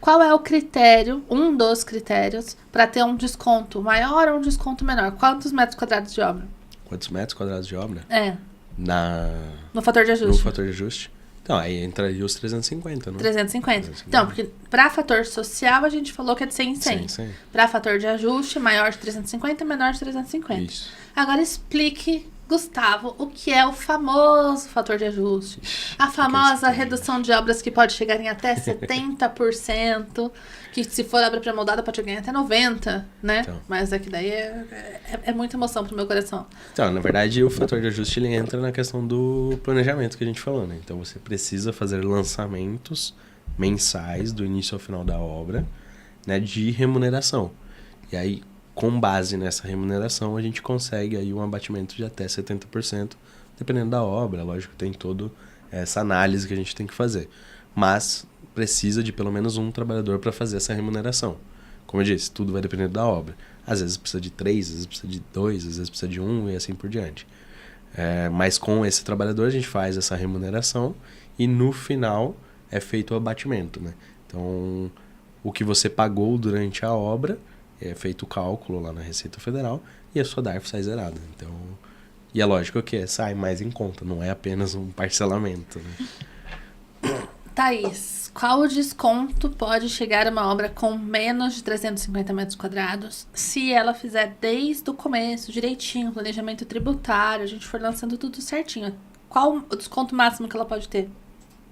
Qual é o critério, um dos critérios, para ter um desconto maior ou um desconto menor? Quantos metros quadrados de obra? Quantos metros quadrados de obra? No fator de ajuste. No fator de ajuste. Então, aí entraria os 350, não? 350. Então, porque para fator social a gente falou que é de 100 em 100. 100. Para fator de ajuste, maior de 350, menor de 350. Isso. Agora explique, Gustavo, o que é o famoso fator de ajuste. A famosa redução de obras que pode chegar em até 70%, que se for obra pré-moldada pode chegar em até 90%, né? Então. Mas aqui daí é muita emoção pro meu coração. Então, na verdade, o fator de ajuste ele entra na questão do planejamento que a gente falou, né? Então, você precisa fazer lançamentos mensais do início ao final da obra, né, de remuneração. E aí, com base nessa remuneração, a gente consegue aí um abatimento de até 70%, dependendo da obra. Lógico, tem toda essa análise que a gente tem que fazer. Mas precisa de pelo menos um trabalhador para fazer essa remuneração. Como eu disse, tudo vai depender da obra. Às vezes precisa de 3, às vezes precisa de 2, às vezes precisa de 1 e assim por diante. Mas com esse trabalhador a gente faz essa remuneração e no final é feito o abatimento, né? Então, o que você pagou durante a obra, é feito o cálculo lá na Receita Federal e a sua DARF sai zerada. Então, e é lógico que sai mais em conta, não é apenas um parcelamento, né? Thaís, qual o desconto pode chegar a uma obra com menos de 350 metros quadrados se ela fizer desde o começo, direitinho, planejamento tributário, a gente for lançando tudo certinho? Qual o desconto máximo que ela pode ter?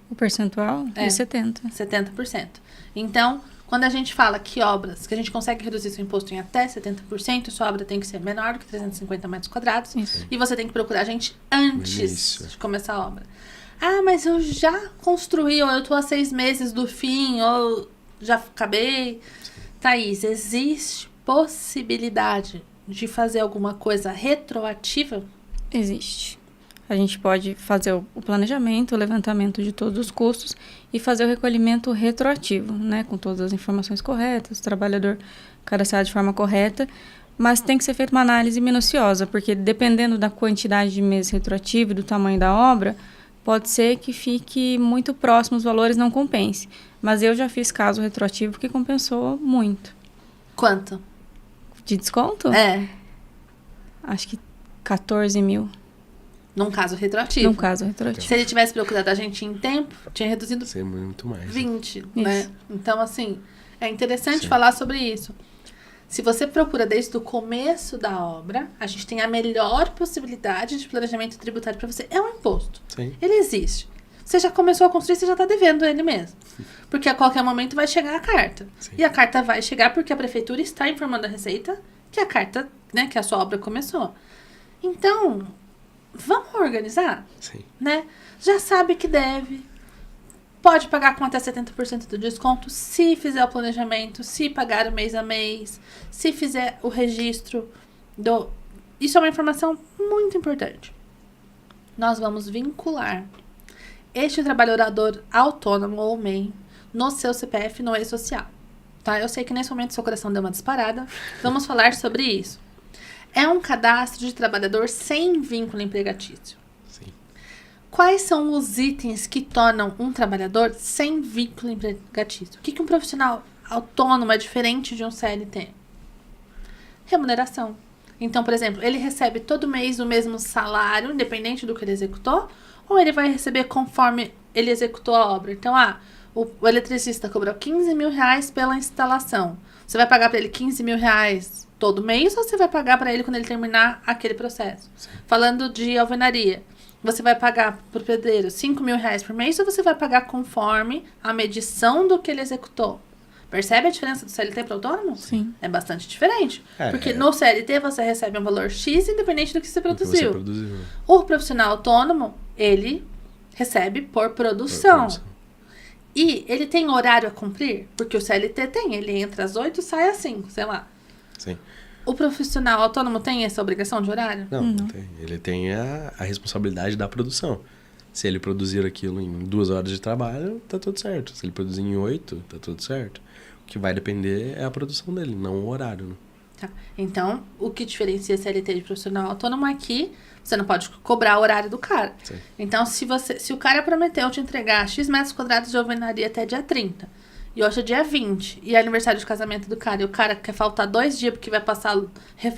O percentual é 70%. 70%. Então, quando a gente fala que obras, que a gente consegue reduzir seu imposto em até 70%, sua obra tem que ser menor do que 350 metros quadrados. Isso. E você tem que procurar a gente antes Isso. de começar a obra. Ah, mas eu já construí, ou eu tô há 6 meses do fim, ou já acabei. Thaís, existe possibilidade de fazer alguma coisa retroativa? Existe. A gente pode fazer o planejamento, o levantamento de todos os custos e fazer o recolhimento retroativo, né? Com todas as informações corretas, o trabalhador cadastrado de forma correta, mas tem que ser feita uma análise minuciosa, porque dependendo da quantidade de meses retroativo e do tamanho da obra, pode ser que fique muito próximo, os valores não compense. Mas eu já fiz caso retroativo que compensou muito. Quanto? De desconto? Acho que 14 mil. Num caso retroativo. Num caso retroativo. Se ele tivesse procurado a gente em tempo, tinha reduzido Ser muito mais. 20, né? Então, assim, é interessante Sim. falar sobre isso. Se você procura desde o começo da obra, a gente tem a melhor possibilidade de planejamento tributário para você. É um imposto. Sim. Ele existe. Você já começou a construir, você já está devendo ele mesmo. Porque a qualquer momento vai chegar a carta. Sim. E a carta vai chegar porque a prefeitura está informando a Receita que a carta, né, que a sua obra começou. Então, vamos organizar? Sim. Né? Já sabe que deve. Pode pagar com até 70% do desconto se fizer o planejamento, se pagar o mês a mês, se fizer o registro do... Isso é uma informação muito importante. Nós vamos vincular este trabalhador autônomo ou MEI no seu CPF no e-social. Tá? Eu sei que nesse momento seu coração deu uma disparada. Vamos falar sobre isso. É um cadastro de trabalhador sem vínculo empregatício. Sim. Quais são os itens que tornam um trabalhador sem vínculo empregatício? O que um profissional autônomo é diferente de um CLT? Remuneração. Então, por exemplo, ele recebe todo mês o mesmo salário, independente do que ele executou, ou ele vai receber conforme ele executou a obra? Então, o eletricista cobrou 15 mil reais pela instalação. Você vai pagar para ele 15 mil reais todo mês ou você vai pagar para ele quando ele terminar aquele processo? Sim. Falando de alvenaria, você vai pagar para o pedreiro 5 mil reais por mês ou você vai pagar conforme a medição do que ele executou? Percebe a diferença do CLT para o autônomo? Sim. É bastante diferente. Porque no CLT você recebe um valor X independente do que você produziu. O profissional autônomo, ele recebe por produção. E ele tem horário a cumprir? Porque o CLT tem. Ele entra às 8 e sai às 5, sei lá. Sim. O profissional autônomo tem essa obrigação de horário? Não tem. Ele tem a responsabilidade da produção. Se ele produzir aquilo em 2 horas de trabalho, tá tudo certo. Se ele produzir em 8, tá tudo certo. O que vai depender é a produção dele, não o horário. Né? Tá. Então, o que diferencia CLT de profissional autônomo é que você não pode cobrar o horário do cara. Sim. Então, se o cara prometeu te entregar X metros quadrados de alvenaria até dia 30, e hoje é dia 20, e é aniversário de casamento do cara, e o cara quer faltar 2 dias porque vai passar,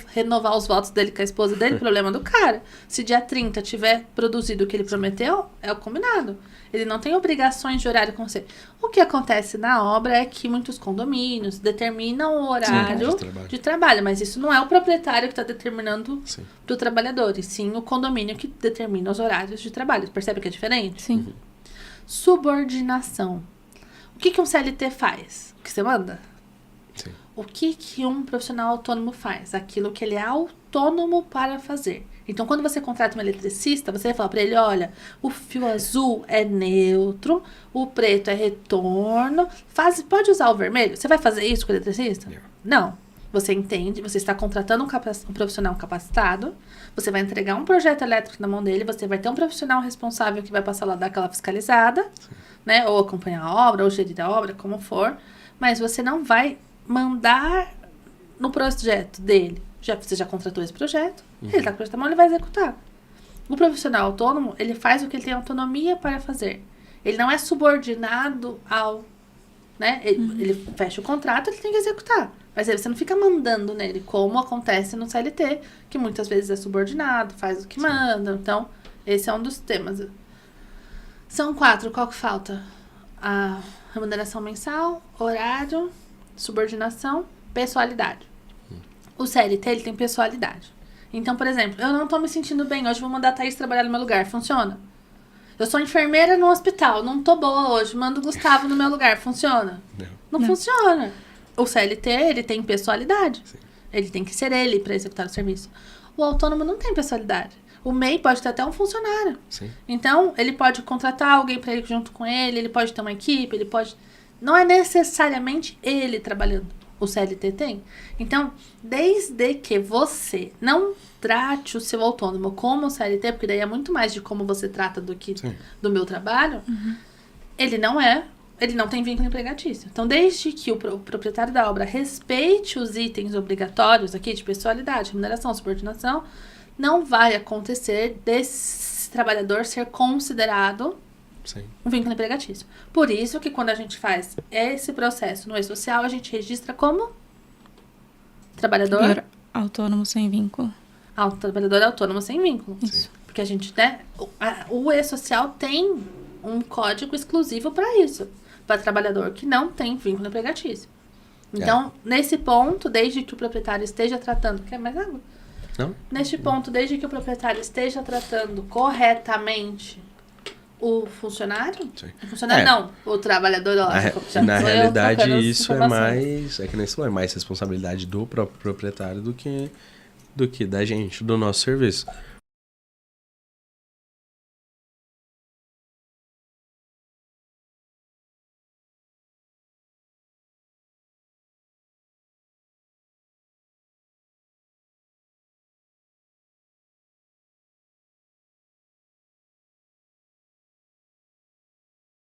renovar os votos dele com a esposa dele, problema do cara. Se dia 30 tiver produzido o que ele prometeu, é o combinado. Ele não tem obrigações de horário com você. O que acontece na obra é que muitos condomínios determinam o horário de trabalho, mas isso não é o proprietário que está determinando para o trabalhador, e sim o condomínio que determina os horários de trabalho. Percebe que é diferente? Sim. Subordinação. O que um CLT faz? O que você manda? Sim. O que um profissional autônomo faz? Aquilo que ele é autônomo para fazer. Então, quando você contrata um eletricista, você vai falar para ele, olha, o fio azul é neutro, o preto é retorno, pode usar o vermelho? Você vai fazer isso com o eletricista? Não. Você entende, você está contratando um profissional capacitado, você vai entregar um projeto elétrico na mão dele, você vai ter um profissional responsável que vai passar lá, dar aquela fiscalizada, né? Ou acompanhar a obra, ou gerir a obra, como for, mas você não vai mandar no projeto dele. Você já contratou esse projeto, ele está com o projeto na mão, ele vai executar. O profissional autônomo, ele faz o que ele tem autonomia para fazer. Ele não é subordinado ao... né? Ele fecha o contrato, ele tem que executar. Mas aí você não fica mandando nele, como acontece no CLT, que muitas vezes é subordinado, faz o que manda. Então, esse é um dos temas. São 4, qual que falta? A remuneração mensal, horário, subordinação, pessoalidade. O CLT, ele tem pessoalidade. Então, por exemplo, eu não tô me sentindo bem, hoje vou mandar a Thaís trabalhar no meu lugar, funciona? Eu sou enfermeira no hospital, não tô boa hoje, mando o Gustavo no meu lugar, funciona? Não funciona. O CLT, ele tem pessoalidade. Sim. Ele tem que ser ele para executar o serviço. O autônomo não tem pessoalidade. O MEI pode ter até um funcionário. Sim. Então, ele pode contratar alguém para ir junto com ele pode ter uma equipe, ele pode... Não é necessariamente ele trabalhando. O CLT tem. Então, desde que você não trate o seu autônomo como o CLT, porque daí é muito mais de como você trata do que do meu trabalho, ele não tem vínculo empregatício. Então, desde que o proprietário da obra respeite os itens obrigatórios aqui de pessoalidade, remuneração, subordinação, não vai acontecer desse trabalhador ser considerado um vínculo empregatício. Por isso que quando a gente faz esse processo no E-Social, a gente registra como trabalhador autônomo sem vínculo. Trabalhador autônomo sem vínculo. Isso. Porque a gente, né, o E-Social tem um código exclusivo para isso. Para trabalhador que não tem vínculo empregatício. Então, nesse ponto, desde que o proprietário esteja tratando... Quer mais água? Não. Neste ponto, desde que o proprietário esteja tratando corretamente o funcionário... O funcionário não, o trabalhador... Na realidade, isso é mais... É que nem você falou, é mais responsabilidade do próprio proprietário do que da gente, do nosso serviço.